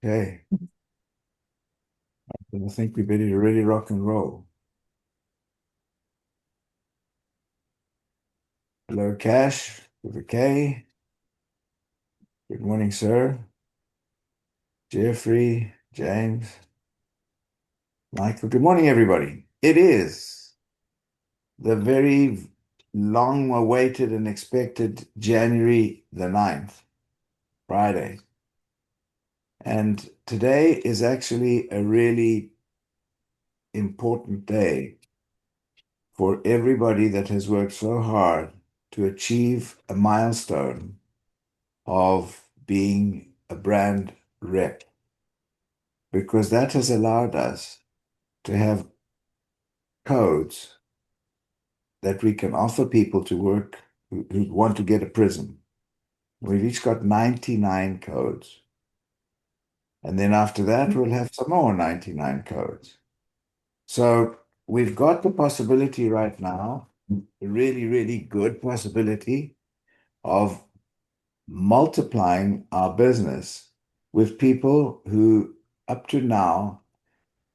Okay, I think we're ready to really rock and roll. Hello, Cash with a K. Good morning, sir. Jeffrey, James, Michael. Good morning, everybody. It is the very long awaited and expected January the 9th, Friday. And today is actually a really important day for everybody that has worked so hard to achieve a milestone of being a brand rep, because that has allowed us to have codes that we can offer people to work who want to get a prism. We've each got 99 codes. And then after that, we'll have some more 99 codes. So we've got the possibility right now, a really, really good possibility of multiplying our business with people who up to now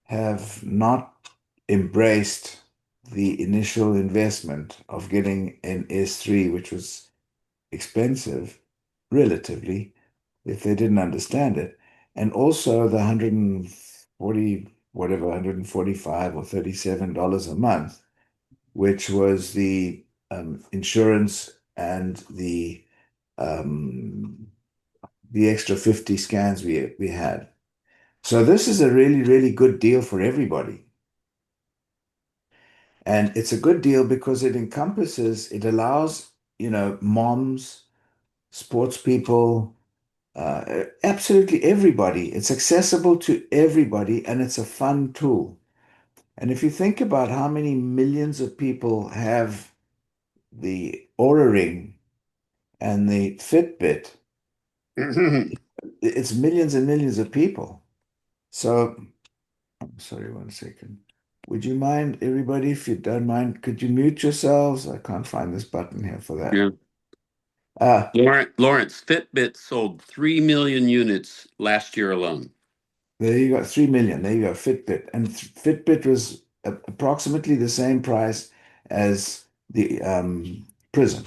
have not embraced the initial investment of getting an S3, which was expensive, relatively, if they didn't understand it, and also the 140, whatever, 145 or $37 a month, which was the insurance and um, the extra 50 scans we had. So this is a really, really good deal for everybody. And it's a good deal because it encompasses, it allows, moms, sports people, absolutely everybody. It's accessible to everybody and it's a fun tool. And if you think about how many millions of people have the Aura Ring and the Fitbit, it's millions and millions of people. So, I'm sorry, one second. Would you mind, everybody, if you don't mind, could you mute yourselves? I can't find this button here for that. Yeah. Uh, Lawrence, Fitbit sold 3 million units last year alone. there you go, 3 million. There you go, Fitbit. And Fitbit was approximately the same price as the Prism,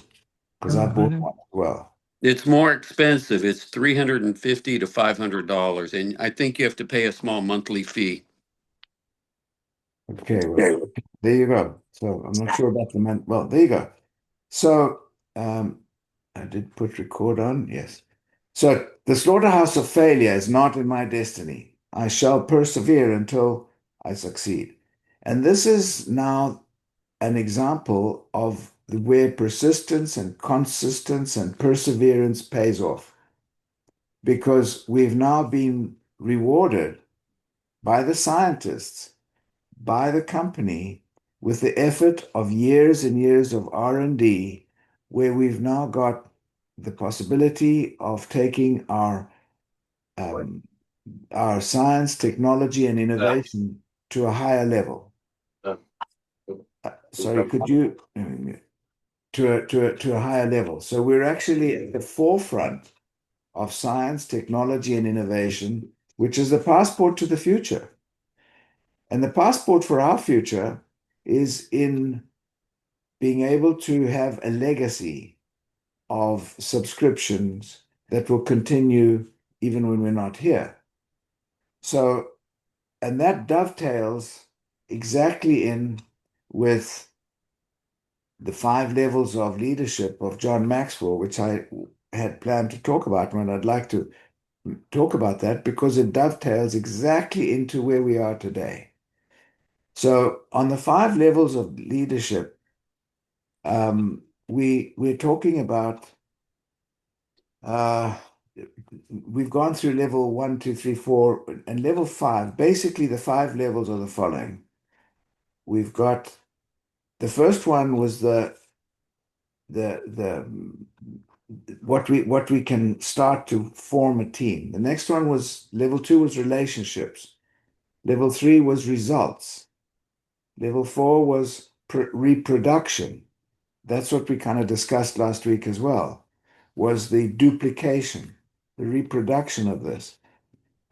because I bought one as well. It's more expensive. It's $350 to $500, and I think you have to pay a small monthly fee. Okay, well, there you go. So I'm not sure about the man. Well, there you go. So um, I did put record on, yes. So the slaughterhouse of failure is not in my destiny. I shall persevere until I succeed. And this is now an example of where persistence and consistence and perseverance pays off, because we've now been rewarded by the scientists, by the company, with the effort of years and years of R&D, where we've now got the possibility of taking um, our science, technology, and innovation to a higher level. Sorry, could you to a higher level? So we're actually at the forefront of science, technology, and innovation, which is the passport to the future. And the passport for our future is in being able to have a legacy of subscriptions that will continue even when we're not here. So, and that dovetails exactly in with the 5 levels of leadership of John Maxwell, which I had planned to talk about, and I'd like to talk about that because it dovetails exactly into where we are today. So, on the 5 levels of leadership, we're talking about uh, we've gone through level one, two, three, four, and level five. Basically, the 5 levels are the following. We've got the first one was the what we can start to form a team. The next one was level two was relationships. Level three was results. Level four was reproduction. That's what we kind of discussed last week as well, was the duplication, the reproduction of this.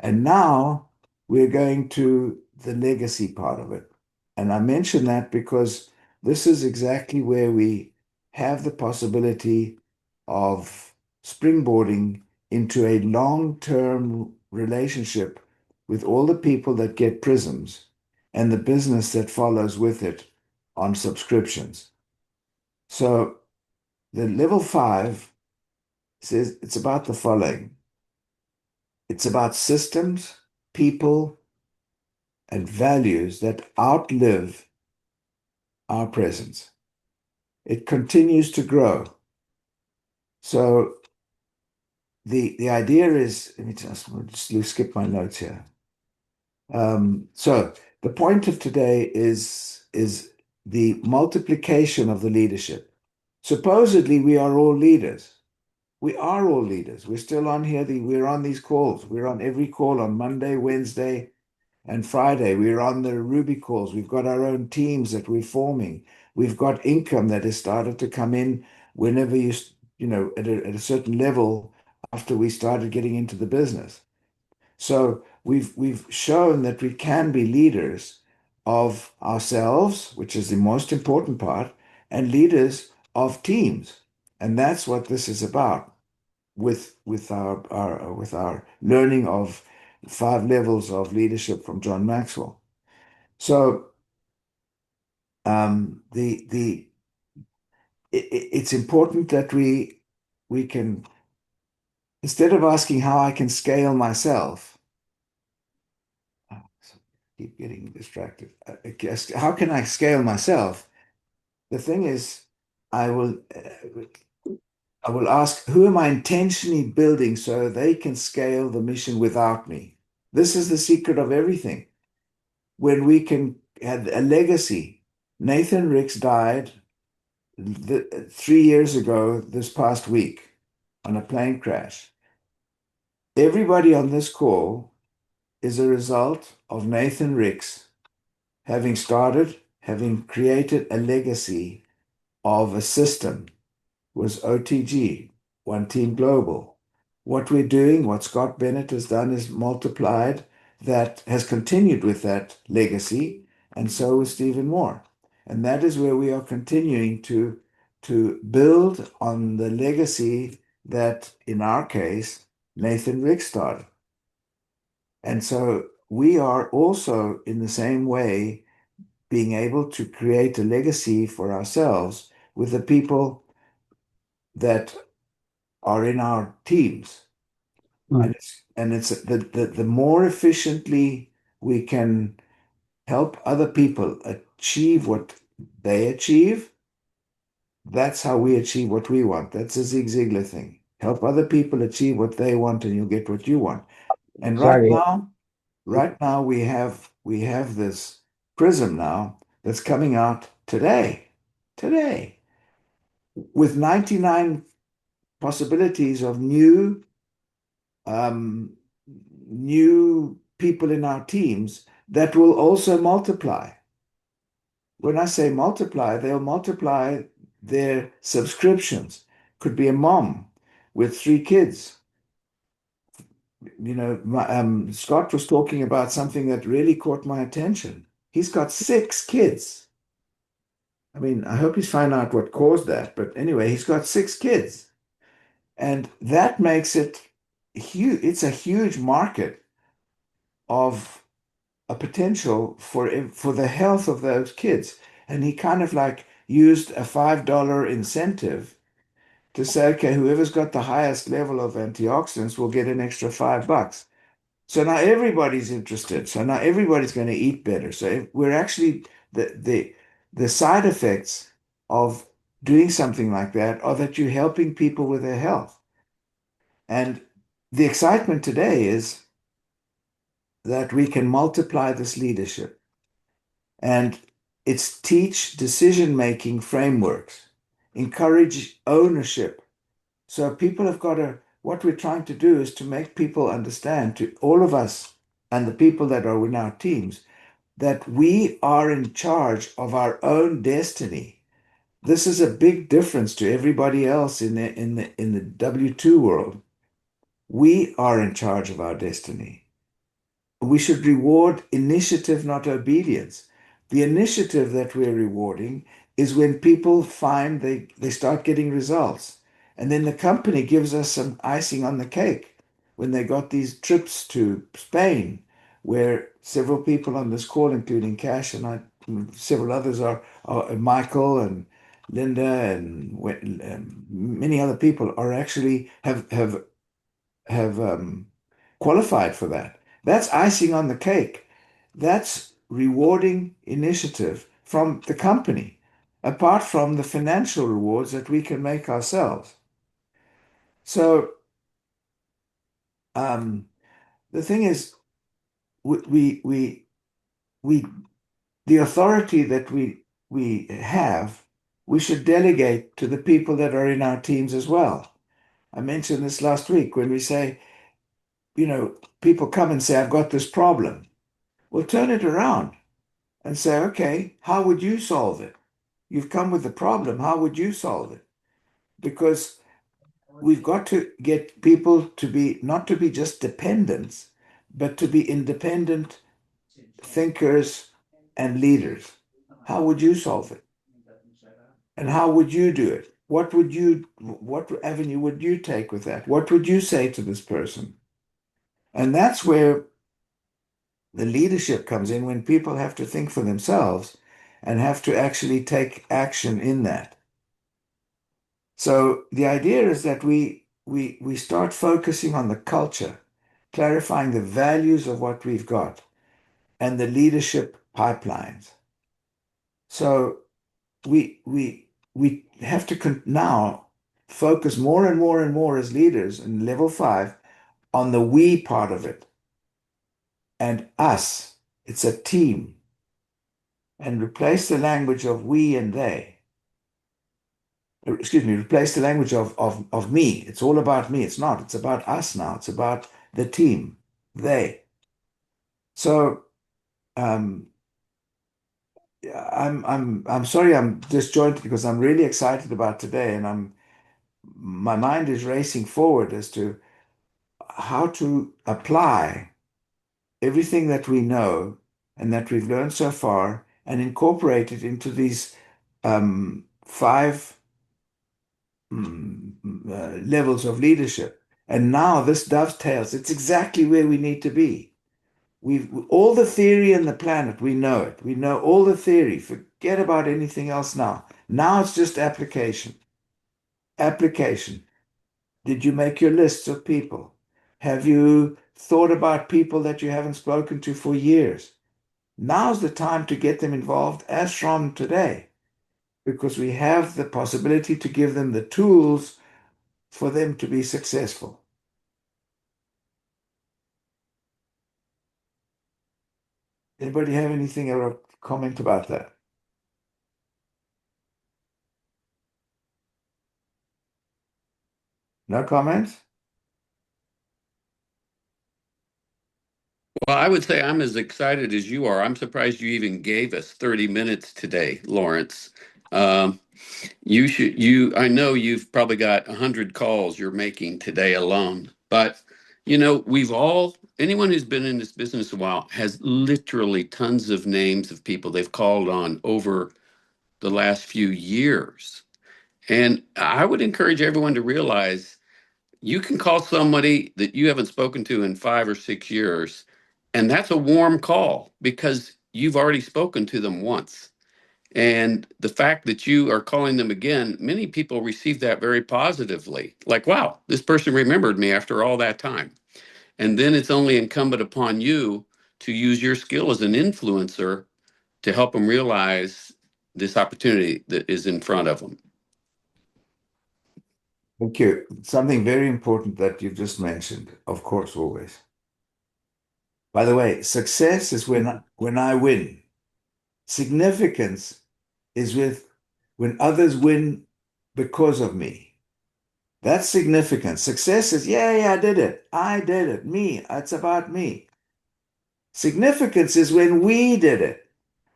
And now we're going to the legacy part of it. And I mention that because this is exactly where we have the possibility of springboarding into a long-term relationship with all the people that get prisms and the business that follows with it on subscriptions. So the level five says it's about the following. It's about systems, people, and values that outlive our presence. It continues to grow. So the idea is, let me just skip my notes here. So the point of today is the multiplication of the leadership. Supposedly we are all leaders. We are all leaders. We're still on here. We're on these calls. We're on every call on Monday, Wednesday, and Friday. We're on the Ruby calls. We've got our own teams that we're forming. We've got income that has started to come in whenever at a certain level after we started getting into the business. So we've shown that we can be leaders of ourselves, which is the most important part, and leaders of teams. And that's what this is about with our learning of five levels of leadership from John Maxwell. So the it's important that we can, instead of asking how I can scale myself, keep getting distracted. I guess, how can I scale myself? The thing is, I will I will ask, who am I intentionally building so they can scale the mission without me? This is the secret of everything. When we can have a legacy. Nathan Ricks died 3 years ago this past week on a plane crash. Everybody on this call is a result of Nathan Ricks having created a legacy of a system was OTG, One Team Global. What we're doing, what Scott Bennett has done is multiplied that, has continued with that legacy, and so is Stephen Moore. And that is where we are continuing to build on the legacy that, in our case, Nathan Rick started. And so we are also, in the same way, being able to create a legacy for ourselves with the people that are in our teams. Right. And it's the more efficiently we can help other people achieve what they achieve, that's how we achieve what we want. That's a Zig Ziglar thing. Help other people achieve what they want and you'll get what you want. And Exactly. right now we have this prism now that's coming out today, with 99 possibilities of um, new people in our teams that will also multiply. When I say multiply, they'll multiply their subscriptions. Could be a mom with 3 kids. Scott was talking about something that really caught my attention. He's got 6 kids. I mean, I hope he's found out what caused that. But anyway, he's got 6 kids. And that makes it huge. It's a huge market of a potential for the health of those kids. And he kind of like used a $5 incentive to say, okay, whoever's got the highest level of antioxidants will get an extra $5. So now everybody's interested. So now everybody's going to eat better. So we're actually the side effects of doing something like that are that you're helping people with their health. And the excitement today is that we can multiply this leadership. And it's teach decision-making frameworks, encourage ownership. So people have got to, what we're trying to do is to make people understand, to all of us and the people that are in our teams, that we are in charge of our own destiny. This is a big difference to everybody else in the W2 world. We are in charge of our destiny. we should reward initiative, not obedience. The initiative that we're rewarding is when people find they start getting results. And then the company gives us some icing on the cake when they got these trips to Spain, where several people on this call, including Cash and several others are Michael and Linda and many other people are actually have qualified for that. That's icing on the cake. That's rewarding initiative from the company, apart from the financial rewards that we can make ourselves. So um, the thing is, we, we, we, we the authority that we have, we should delegate to the people that are in our teams as well. I mentioned this last week when we say, people come and say, I've got this problem. Well, turn it around and say, okay, how would you solve it? You've come with the problem. How would you solve it? Because we've got to get people to be not to be just dependents, but to be independent thinkers and leaders. How would you solve it? And how would you do it? What avenue would you take with that? What would you say to this person? And that's where the leadership comes in when people have to think for themselves and have to actually take action in that. So the idea is that we start focusing on the culture, clarifying the values of what we've got and the leadership pipelines. So we have to now focus more and more and more as leaders in level 5 on the we part of it and us. It's a team and replace the language of we and they. Excuse me, replace the language of me. It's all about me. It's not. It's about us now. It's about the team, they. So um, I'm sorry I'm disjointed because I'm really excited about today, and my mind is racing forward as to how to apply everything that we know and that we've learned so far and incorporate it into these five levels of leadership. And now this dovetails. It's exactly where we need to be. We've all the theory in the planet, we know it. We know all the theory. Forget about anything else now. Now it's just application. Application. Did you make your lists of people? Have you thought about people that you haven't spoken to for years? Now's the time to get them involved as from today, because we have the possibility to give them the tools for them to be successful. Anybody have anything or a comment about that? No comments? Well, I would say I'm as excited as you are. I'm surprised you even gave us 30 minutes today, Lawrence. Um, I know you've probably got 100 calls you're making today alone, but anyone who's been in this business a while has literally tons of names of people they've called on over the last few years. And I would encourage everyone to realize you can call somebody that you haven't spoken to in 5 or 6 years, and that's a warm call because you've already spoken to them once. And the fact that you are calling them again, many people receive that very positively. Like, wow, this person remembered me after all that time. And then it's only incumbent upon you to use your skill as an influencer to help them realize this opportunity that is in front of them. Thank you. Something very important that you've just mentioned, of course, always. By the way, success is when I win. Significance is when others win because of me. That's significant. Success is, yeah, yeah, I did it. I did it. Me. It's about me. Significance is when we did it,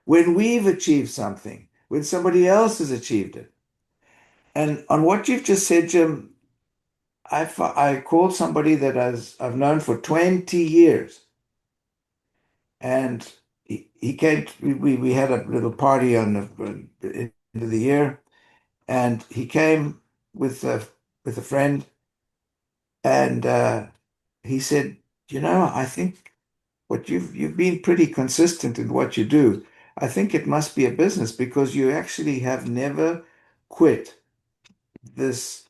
when we've achieved something, when somebody else has achieved it. And on what you've just said, Jim, I called somebody that I've known for 20 years. And he came, we had a little party on the end of the year, and he came with a friend, and he said, I think what you've been pretty consistent in what you do. I think it must be a business because you actually have never quit this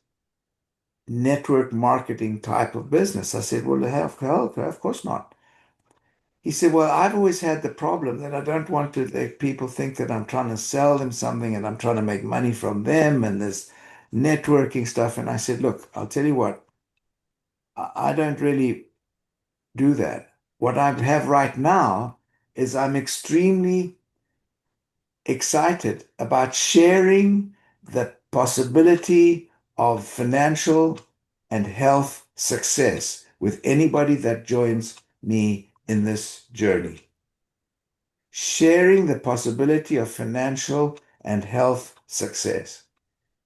network marketing type of business. I said, well, hell, of course not. He said, well, I've always had the problem that I don't want to let people think that I'm trying to sell them something and I'm trying to make money from them and this networking stuff. And I said, look, I'll tell you what, I don't really do that. What I have right now is I'm extremely excited about sharing the possibility of financial and health success with anybody that joins me in this journey. Sharing the possibility of financial and health success.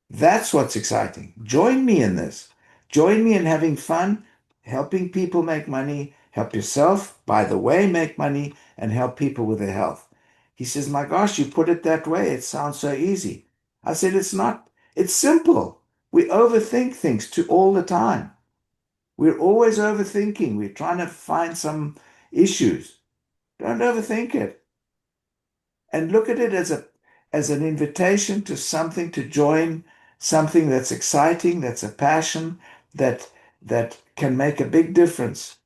That's what's exciting. Join me in this. Join me in having fun, helping people make money, help yourself, by the way, make money, and help people with their health. He says, my gosh, you put it that way. It sounds so easy. I said, it's not. It's simple. We overthink things all the time. We're always overthinking. We're trying to find some issues. Don't overthink it. And look at it as an invitation to something to join, something that's exciting, that's a passion, that can make a big difference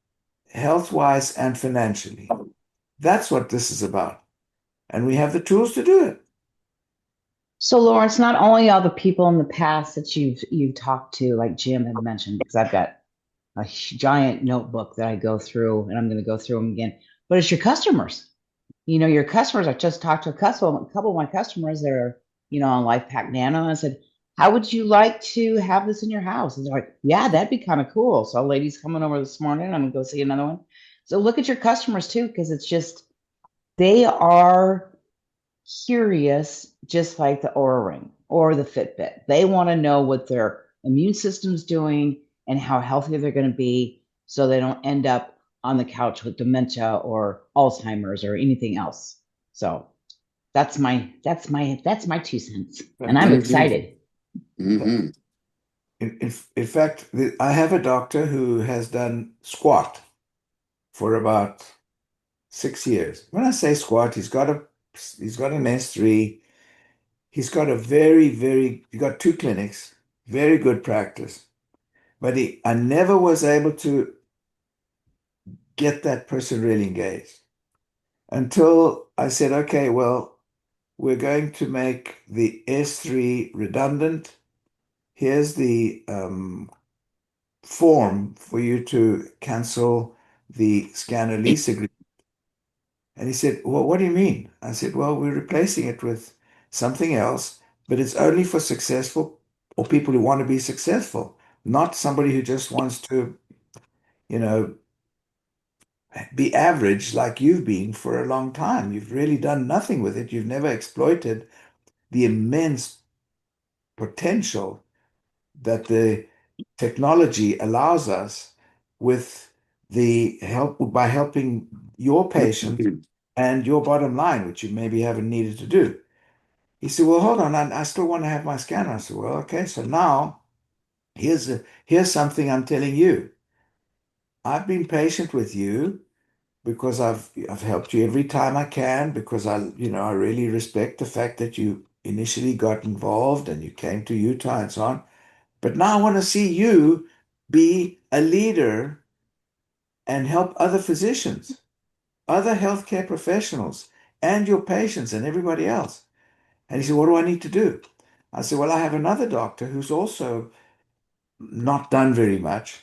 health-wise and financially. That's what this is about. And we have the tools to do it. So, Lawrence, not only all the people in the past that you've talked to, like Jim had mentioned, because I've got a giant notebook that I go through, and I'm going to go through them again. But it's your customers. Your customers. I just talked to a couple of my customers that are, on Life Pack Nano. And I said, "How would you like to have this in your house?" And they're like, "Yeah, that'd be kind of cool." So, a lady's coming over this morning. I'm gonna go see another one. So, look at your customers too, because it's just they are curious, just like the Oura Ring or the Fitbit. They want to know what their immune system's doing and how healthy they're going to be so they don't end up on the couch with dementia or Alzheimer's or anything else. So that's my 2 cents. And I'm Mm-hmm. excited. Mm-hmm. In fact, I have a doctor who has done squat for about 6 years. When I say squat, he's got an S3. He's got he got two clinics, very good practice. But I never was able to get that person really engaged until I said, okay, well, we're going to make the S3 redundant. Here's the form for you to cancel the scanner lease agreement. And he said, well, what do you mean? I said, well, we're replacing it with something else, but it's only for successful or people who want to be successful, not somebody who just wants to, you know, be average like you've been for a long time. You've really done nothing with it. You've never exploited the immense potential that the technology allows us with the help by helping your patient and your bottom line, which you maybe haven't needed to do. He said, well, hold on, I still want to have my scanner. I said, well, okay, so now here's something I'm telling you. I've been patient with you because I've helped you every time I can because I really respect the fact that you initially got involved and you came to Utah and so on. But now I want to see you be a leader and help other physicians, other healthcare professionals, and your patients and everybody else. And he said, what do I need to do? I said, well, I have another doctor who's also not done very much.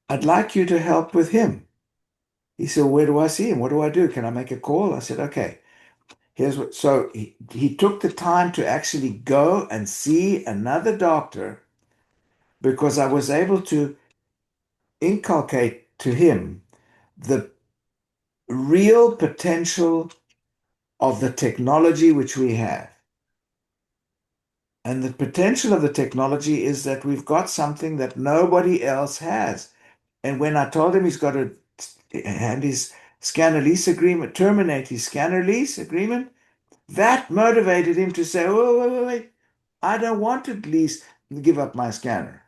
I'd like you to help with him. He said, where do I see him? What do I do? Can I make a call? I said, okay. So he took the time to actually go and see another doctor because I was able to inculcate to him the real potential of the technology which we have. And the potential of the technology is that we've got something that nobody else has. And when I told him he's got to hand his scanner lease agreement, terminate his scanner lease agreement. That motivated him to say, oh, wait, I don't want to lease, give up my scanner.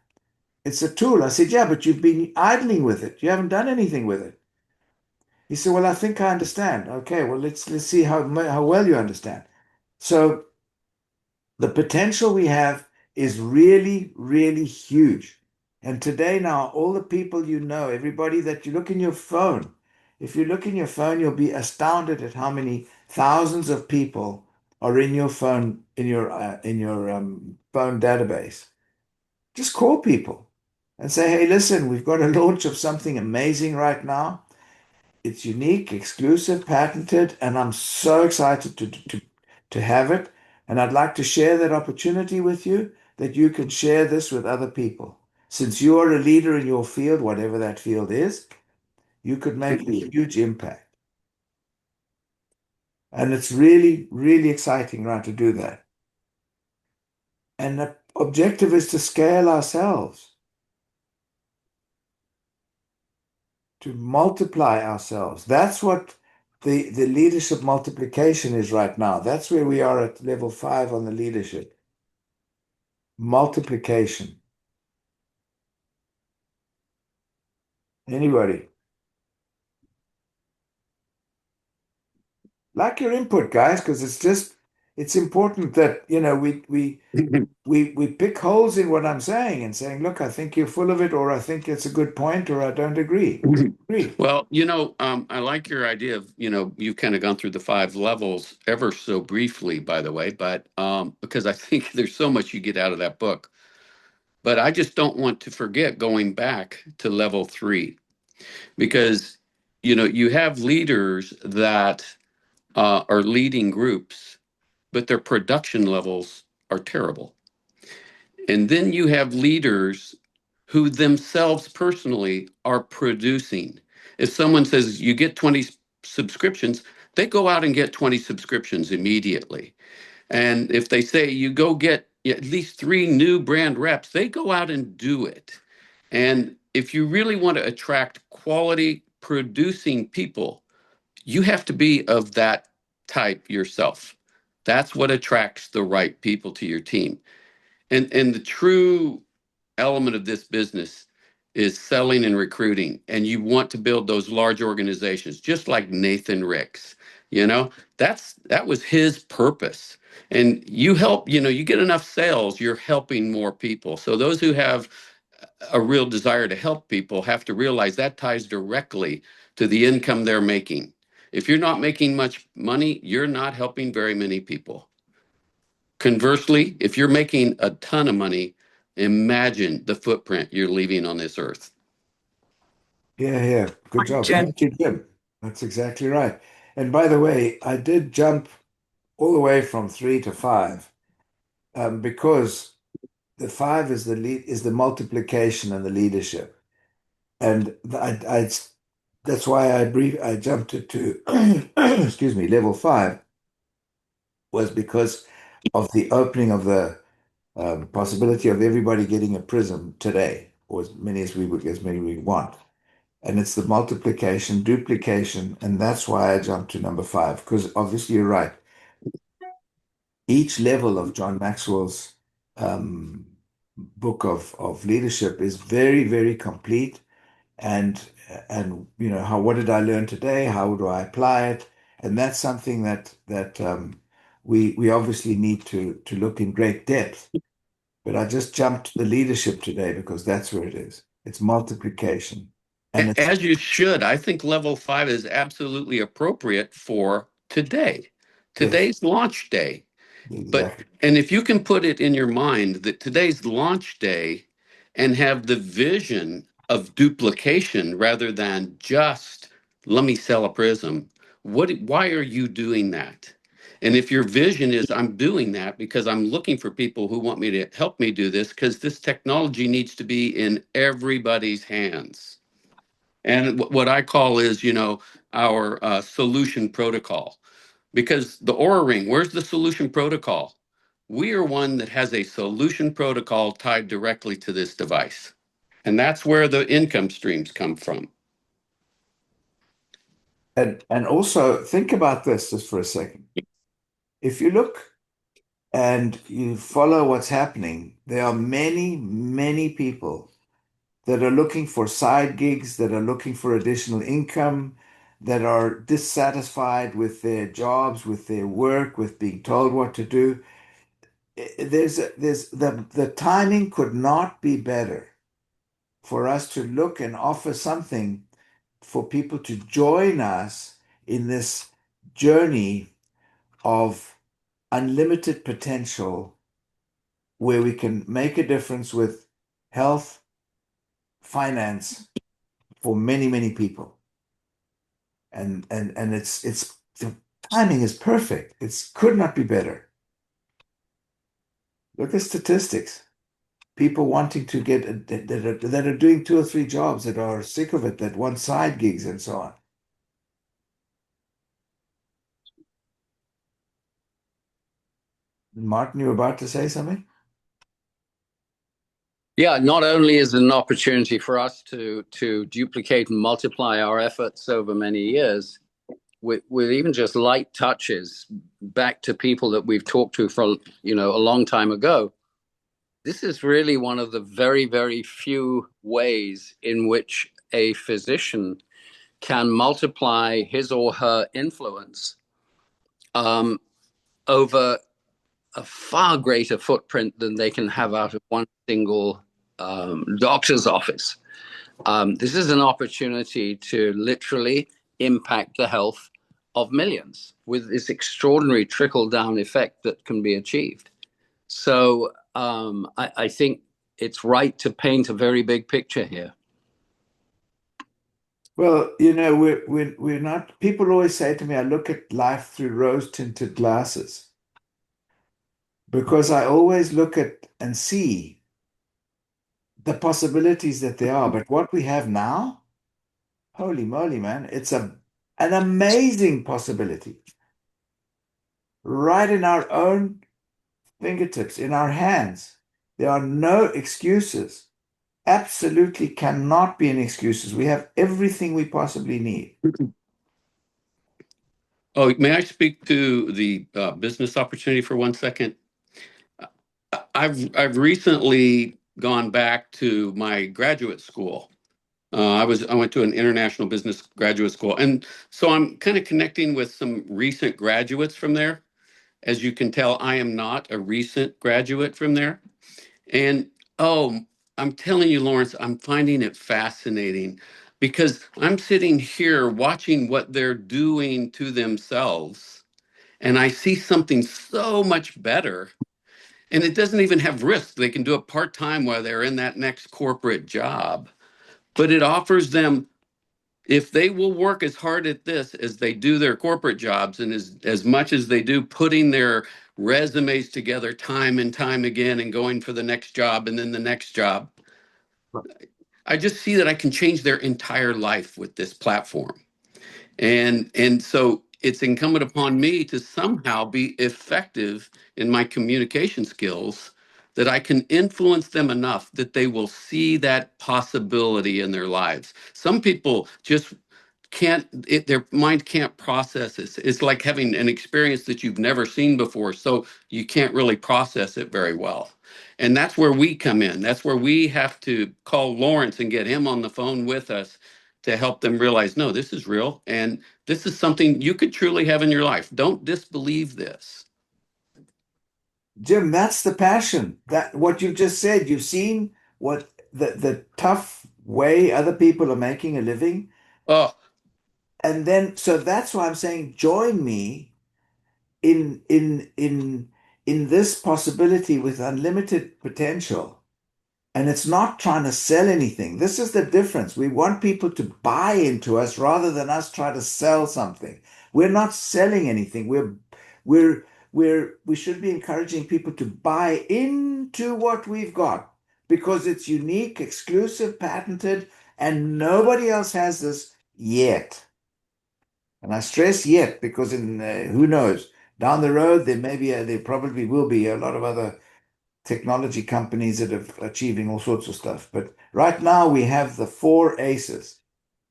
It's a tool. I said, yeah, but you've been idling with it. You haven't done anything with it. He said, well, I think I understand. Okay, well, let's see how well you understand. So the potential we have is really, really huge. And today now, all the people you know, everybody that you look in your phone, if you look in your phone, you'll be astounded at how many thousands of people are in your phone, in your phone database. Just call people and say, hey, listen, we've got a launch of something amazing right now. It's unique, exclusive, patented, and I'm so excited to have it. And I'd like to share that opportunity with you, that you can share this with other people. Since you are a leader in your field, whatever that field is, you could make a huge impact. And it's really, really exciting, right, to do that. And the objective is to scale ourselves, to multiply ourselves. That's what the leadership multiplication is right now. That's where we are at level 5 on the leadership. Multiplication. Anybody? Like your input, guys, because it's important that, we pick holes in what I'm saying and saying, look, I think you're full of it, or I think it's a good point, or I don't agree. Agree. Well, I like your idea of, you've kind of gone through the 5 levels ever so briefly, by the way, but because I think there's so much you get out of that book. But I just don't want to forget going back to level 3, because, you have leaders that are leading groups, but their production levels are terrible. And then you have leaders who themselves personally are producing. If someone says you get 20 subscriptions, they go out and get 20 subscriptions immediately. And if they say you go get at least 3 new brand reps, they go out and do it. And if you really want to attract quality producing people, you have to be of that type yourself. That's what attracts the right people to your team. And the true element of this business is selling and recruiting. And you want to build those large organizations, just like Nathan Ricks. That was his purpose. And you get enough sales, you're helping more people. So those who have a real desire to help people have to realize that ties directly to the income they're making. If you're not making much money, you're not helping very many people. Conversely, if you're making a ton of money, imagine the footprint you're leaving on this earth. Yeah, yeah. Good job. Jim. Thank you, Jim. That's exactly right. And by the way, I did jump all the way from 3 to 5, because the 5 is the multiplication and the leadership. And that's why I jumped it to excuse me, level 5, was because of the opening of the possibility of everybody getting a prism today, or as many we want. And it's the multiplication, duplication, and that's why I jumped to number 5, because obviously you're right. Each level of John Maxwell's um, book of leadership is very, very complete. And how what did I learn today? How do I apply it? And that's something that we obviously need to look in great depth. But I just jumped to the leadership today because that's where it is. It's multiplication. And it's As you should. I think level 5 is absolutely appropriate for today, yes, today's launch day. But exactly. and if you can put it in your mind that today's launch day and have the vision of duplication rather than just let me sell a prism, why are you doing that? And if your vision is I'm doing that because I'm looking for people who want me to help me do this because this technology needs to be in everybody's hands. And what I call is, our solution protocol. Because the Aura Ring, where's the solution protocol? We are one that has a solution protocol tied directly to this device. And that's where the income streams come from. And also think about this just for a second. If you look and you follow what's happening, there are many, many people that are looking for side gigs, that are looking for additional income, that are dissatisfied with their jobs, with their work, with being told what to do. There's the timing could not be better for us to look and offer something for people to join us in this journey of unlimited potential where we can make a difference with health, finance for many, many people. And it's the timing is perfect. It could not be better. Look at statistics. People wanting to get that are doing two or three jobs, that are sick of it, that want side gigs and so on. Martin, you were about to say something? Yeah, not only is it an opportunity for us to duplicate and multiply our efforts over many years with even just light touches back to people that we've talked to for a long time ago. This is really one of the very, very few ways in which a physician can multiply his or her influence um, over a far greater footprint than they can have out of one single doctor's office. This is an opportunity to literally impact the health of millions with this extraordinary trickle down effect that can be achieved. So I think it's right to paint a very big picture here. Well, we're not, people always say to me, I look at life through rose-tinted glasses because I always look at and see the possibilities that there are. But what we have now, holy moly, man, it's an amazing possibility right in our own fingertips, in our hands. There are no excuses. Absolutely cannot be any excuses. We have everything we possibly need. Oh, may I speak to the business opportunity for 1 second? I've recently gone back to my graduate school. I went to an international business graduate school, and so I'm kind of connecting with some recent graduates from there. As you can tell, I am not a recent graduate from there. And oh, I'm telling you, Lawrence, I'm finding it fascinating because I'm sitting here watching what they're doing to themselves, and I see something so much better. And it doesn't even have risk. They can do it part time while they're in that next corporate job. But it offers them, if they will work as hard at this as they do their corporate jobs and as much as they do putting their resumes together time and time again and going for the next job and then the next job, I just see that I can change their entire life with this platform. And so it's incumbent upon me to somehow be effective in my communication skills, that I can influence them enough that they will see that possibility in their lives. Some people just their mind can't process it. It's like having an experience that you've never seen before, so you can't really process it very well. And that's where we come in. That's where we have to call Lawrence and get him on the phone with us to help them realize, no, this is real and this is something you could truly have in your life. Don't disbelieve this. Jim, that's the passion. That what you just said. You've seen what the tough way other people are making a living. Oh, And then so that's why I'm saying join me in this possibility with unlimited potential. And it's not trying to sell anything. This is the difference. We want people to buy into us rather than us try to sell something. We're not selling anything. We should be encouraging people to buy into what we've got because it's unique, exclusive, patented, and nobody else has this yet. And I stress yet because in who knows, down the road there probably will be a lot of other technology companies that are achieving all sorts of stuff. But right now we have the four aces.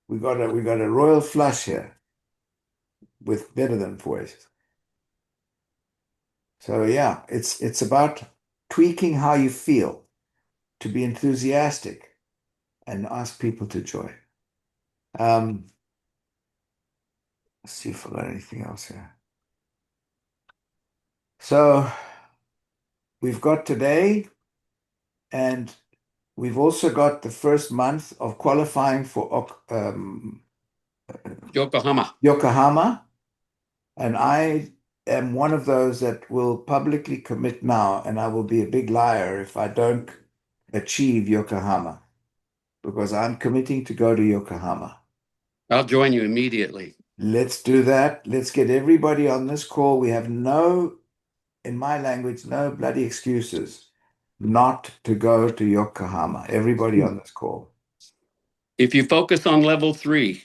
We got a royal flush here. with better than voice. So yeah, it's about tweaking how you feel to be enthusiastic and ask people to join. Um, let's see if I got anything else here. So we've got today, and we've also got the first month of qualifying for Yokohama. Yokohama, and I am one of those that will publicly commit now, and I will be a big liar if I don't achieve Yokohama, because I'm committing to go to Yokohama. I'll join you immediately. Let's do that. Let's get everybody on this call. We have no, in my language, no bloody excuses not to go to Yokohama. Everybody on this call. If you focus on level 3,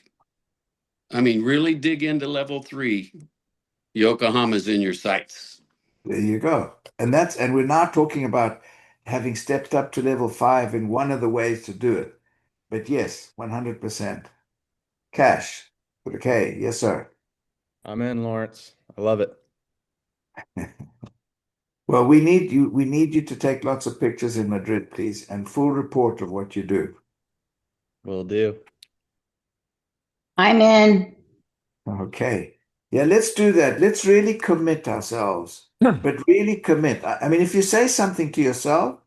I mean, really dig into level 3, Yokohama's in your sights. There you go. And we're now talking about having stepped up to level 5 in one of the ways to do it. But yes, 100%. Cash with a K. Yes, sir. I'm in, Lawrence. I love it. Well, we need you to take lots of pictures in Madrid, please, and full report of what you do. Will do. I'm in. Okay. Yeah, let's do that. Let's really commit ourselves, but really commit. I mean, if you say something to yourself,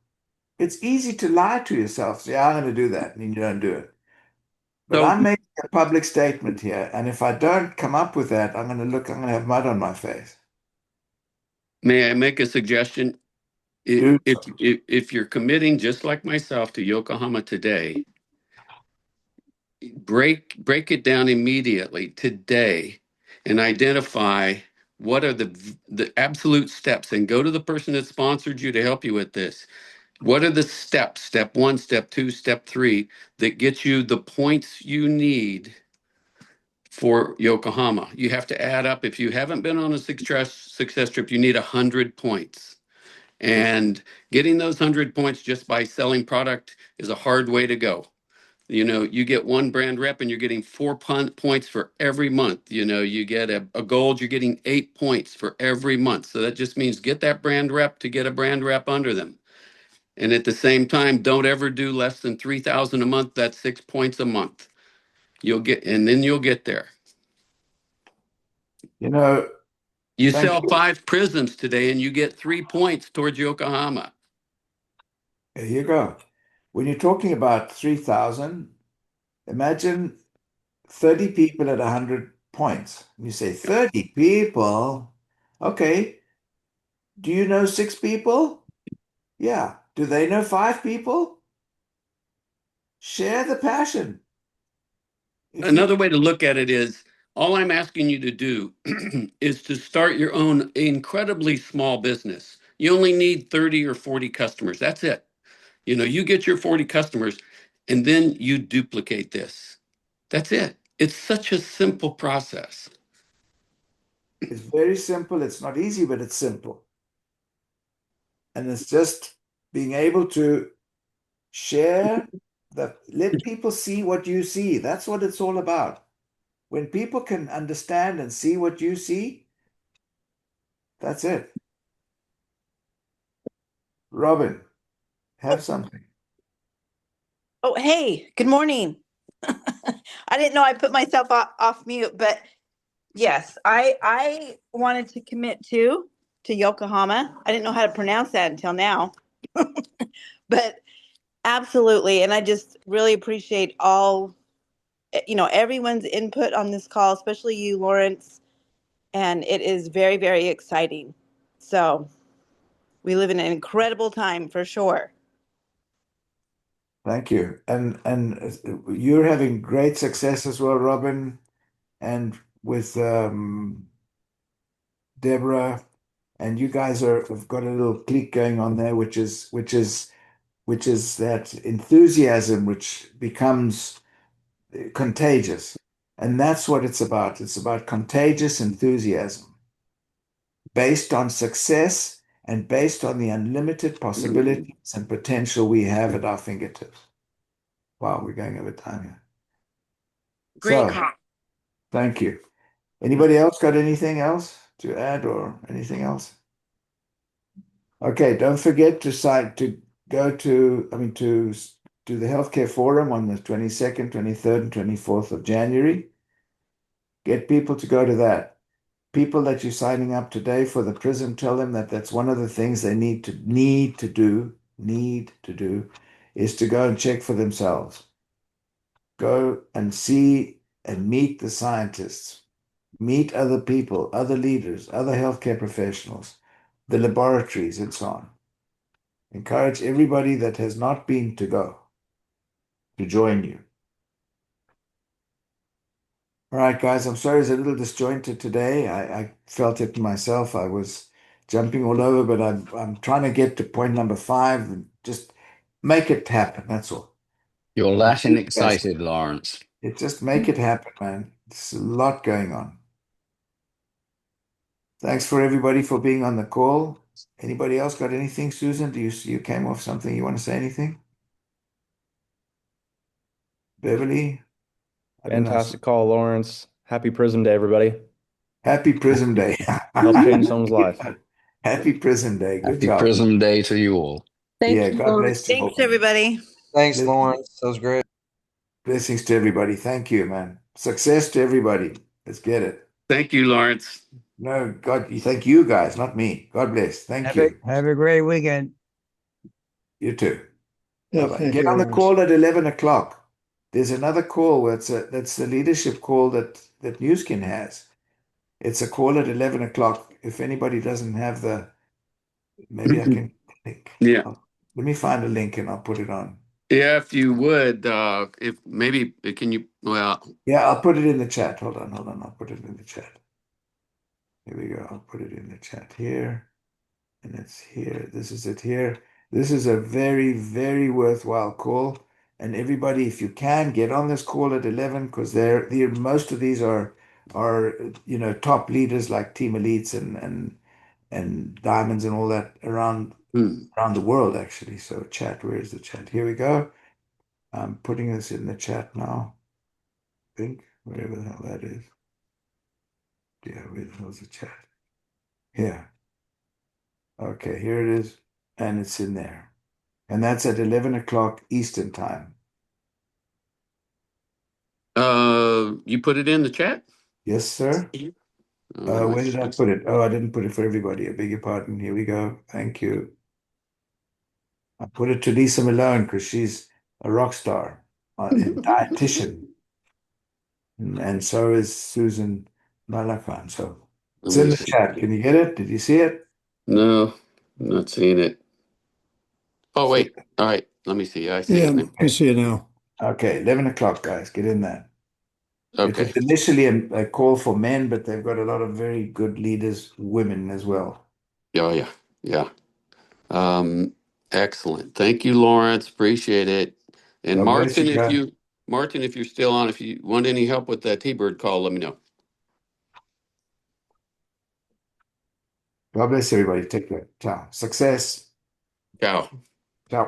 it's easy to lie to yourself. Say, I'm going to do that, and then you don't do it. But So I'm making a public statement here, and if I don't come up with that, I'm going to have mud on my face. may I make a suggestion? Do If you're committing, just like myself, to Yokohama today, break it down immediately today and identify what are the absolute steps, and go to the person that sponsored you to help you with this. What are the steps, step 1, step 2, step 3, that get you the points you need for Yokohama? You have to add up. If you haven't been on a success trip, you need 100 points. And getting those 100 points just by selling product is a hard way to go. You get one brand rep and you're getting 4 points for every month. You get a gold, you're getting 8 points for every month. So that just means get that brand rep to get a brand rep under them. And at the same time, don't ever do less than 3,000 a month. That's 6 points a month. And then you'll get there. you know, You thank sell you. 5 prisms today and you get 3 points towards Yokohama. There you go. When you're talking about 3,000, imagine 30 people at 100 points. You say 30 people. Okay. Do you know 6 people? Yeah. Do they know 5 people? Share the passion. If you Another way to look at it is, all I'm asking you to do is to start your own incredibly small business. You only need 30 or 40 customers. That's it. You get your 40 customers and then you duplicate this. That's it. It's such a simple process. It's very simple. It's not easy, but it's simple. And it's just being able to let people see what you see. That's what it's all about. When people can understand and see what you see, that's it. Robin, have something. Oh, hey, good morning. I didn't know I put myself off mute, but yes, I wanted to commit to Yokohama. I didn't know how to pronounce that until now. But absolutely, and I just really appreciate everyone's input on this call, especially you, Lawrence, and it is very, very exciting. So, we live in an incredible time for sure. Thank you. And you're having great success as well, Robin, and with Deborah, and you guys have got a little clique going on there, which is that enthusiasm which becomes contagious. And that's what it's about. It's about contagious enthusiasm based on success and based on the unlimited possibilities and potential we have at our fingertips. Wow, we're going over time here. Great So, call. thank you. Anybody else got anything else to add or anything else? Okay, don't forget to go to, to do the healthcare forum on the 22nd, 23rd, and 24th of January. Get people to go to that. People that you're signing up today for the prison, tell them that that's one of the things they need to do is to go and check for themselves. Go and see and meet the scientists, meet other people, other leaders, other healthcare professionals, the laboratories, and so on. Encourage everybody that has not been to go to join you. All right, guys, I'm sorry it's a little disjointed today. I felt it myself. I was jumping all over, but I'm trying to get to point number 5 and just make it happen. That's all. You're Latin excited, Lawrence. Just make it happen, man. There's a lot going on. Thanks for everybody for being on the call. Anybody else got anything, Susan? You came off something? You want to say anything? Beverly? I don't know. Fantastic call, Lawrence. Happy Prism Day, everybody. Happy Prism Day. Help change someone's life. Happy Prism Day. Good Happy job. Prism Day to you all. Yeah, God bless you. Thanks, everybody. Thanks, Lawrence. That was great. Blessings to everybody. Thank you, man. Success to everybody. Let's get it. Thank you, Lawrence. No, God, thank you guys, not me. God bless. Thank you. Have a great weekend. You too. Yes, Bye-bye. thank Get you, on the Lawrence. call at 11 o'clock. There's another call that's the leadership call that Newskin has. It's a call at 11 o'clock. If anybody doesn't have maybe I can link. Yeah. Let me find a link and I'll put it on. Yeah, if you would, if maybe can you, well, Yeah, I'll put it in the chat. Hold on. I'll put it in the chat. Here we go. I'll put it in the chat here. And it's here. This is it here. This is a very, very worthwhile call. And everybody, if you can, get on this call at 11 because most of these are top leaders like Team Elites and Diamonds and all that around the world actually. So chat, where is the chat? Here we go. I'm putting this in the chat now. I think wherever the hell that is. Yeah, where the hell's the chat? Here. Okay, here it is. And it's in there. And that's at 11 o'clock Eastern time. you put it in the chat? Yes, sir. Where did I put it? Oh, I didn't put it for everybody. I beg your pardon. Here we go. Thank you. I put it to Lisa Malone because she's a rock star, a dietitian. And so is Susan Malakan. So it's in the chat. Can you get it? Did you see it? No, I'm not seeing it. Oh, wait. All right. Let me see. I see it now. I see it now. Okay, 11 o'clock, guys. Get in there. Okay. It was initially a call for men, but they've got a lot of very good leaders, women as well. Oh, yeah. Excellent. Thank you, Lawrence. Appreciate it. And God bless Martin, you guys. Martin, if you're still on, if you want any help with that T-Bird call, let me know. God bless everybody. Take care. Ciao. Success. Ciao. Ciao.